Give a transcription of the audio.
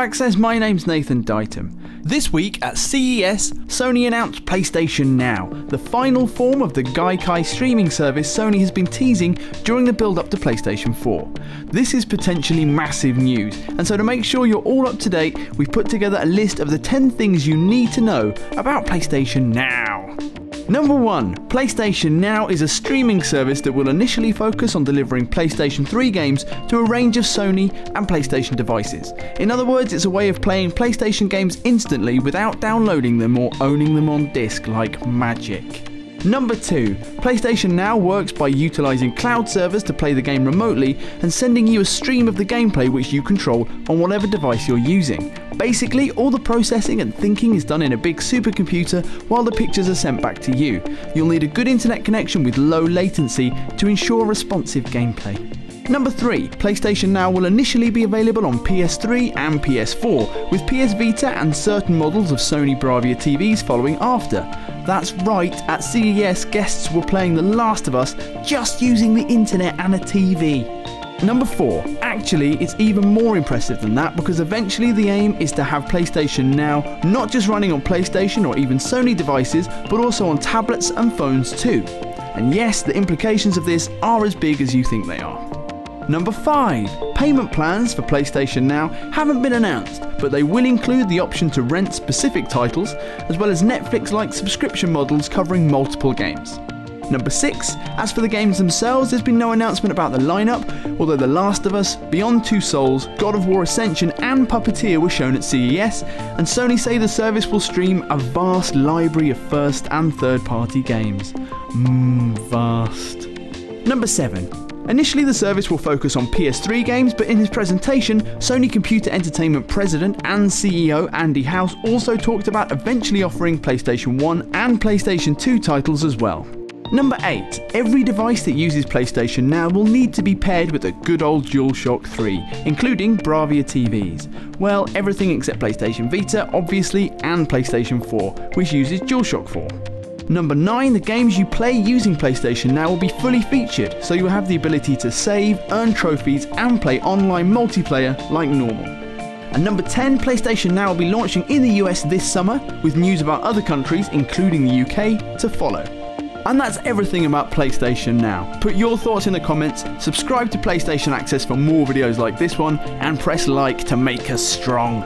Access, my name's Nathan Dighton. This week at CES, Sony announced PlayStation Now, the final form of the Gaikai streaming service Sony has been teasing during the build-up to PlayStation 4. This is potentially massive news, and so to make sure you're all up to date, we've put together a list of the 10 things you need to know about PlayStation Now. Number 1. PlayStation Now is a streaming service that will initially focus on delivering PlayStation 3 games to a range of Sony and PlayStation devices. In other words, it's a way of playing PlayStation games instantly without downloading them or owning them on disc like magic. Number 2. PlayStation Now works by utilising cloud servers to play the game remotely and sending you a stream of the gameplay which you control on whatever device you're using. Basically, all the processing and thinking is done in a big supercomputer while the pictures are sent back to you. You'll need a good internet connection with low latency to ensure responsive gameplay. Number 3. PlayStation Now will initially be available on PS3 and PS4, with PS Vita and certain models of Sony Bravia TVs following after. That's right, at CES guests were playing The Last of Us just using the internet and a TV. Number 4. Actually, it's even more impressive than that because eventually the aim is to have PlayStation Now not just running on PlayStation or even Sony devices, but also on tablets and phones too. And yes, the implications of this are as big as you think they are. Number 5. Payment plans for PlayStation Now haven't been announced, but they will include the option to rent specific titles, as well as Netflix-like subscription models covering multiple games. Number 6. As for the games themselves, there's been no announcement about the lineup, although The Last of Us, Beyond Two Souls, God of War Ascension and Puppeteer were shown at CES, and Sony say the service will stream a vast library of first and third party games. Vast. Number 7. Initially the service will focus on PS3 games, but in his presentation, Sony Computer Entertainment President and CEO Andy House also talked about eventually offering PlayStation 1 and PlayStation 2 titles as well. Number 8. Every device that uses PlayStation Now will need to be paired with a good old DualShock 3, including Bravia TVs. Well, everything except PlayStation Vita, obviously, and PlayStation 4, which uses DualShock 4. Number 9. The games you play using PlayStation Now will be fully featured, so you'll have the ability to save, earn trophies, and play online multiplayer like normal. And number 10. PlayStation Now will be launching in the US this summer, with news about other countries, including the UK, to follow. And that's everything about PlayStation Now. Put your thoughts in the comments, subscribe to PlayStation Access for more videos like this one, and press like to make us strong.